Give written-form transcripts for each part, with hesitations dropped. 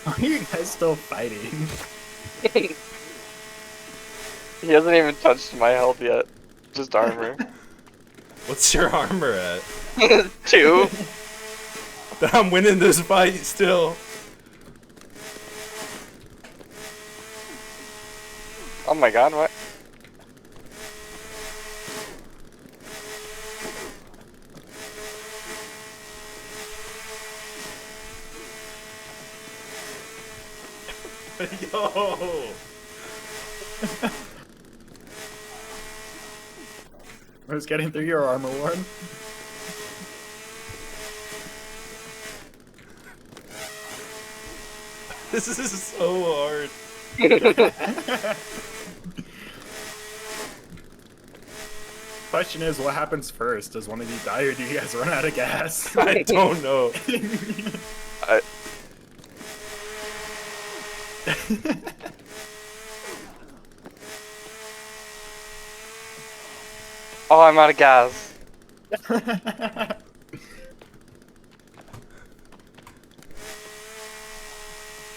Why are you guys still fighting? He hasn't even touched my health yet. Just armor. What's your armor at? 2. I'm winning this fight still. Oh my god, what? Yo. Who's getting through your armor, Warren? This is so hard. Question is, what happens first? Does one of you die or do you guys run out of gas? I don't know. I... Oh, I'm out of gas.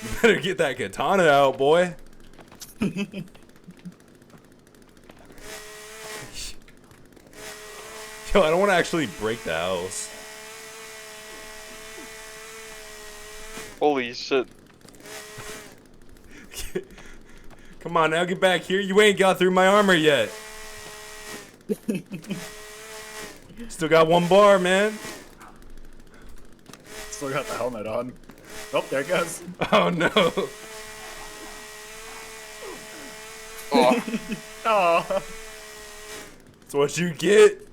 You better get that katana out, boy. Yo, I don't want to actually break the house. Holy shit. Come on, now get back here. You ain't got through my armor yet. Still got 1 bar, man. Still got the helmet on. Oh, there it goes. Oh no. Oh. Oh. That's what you get.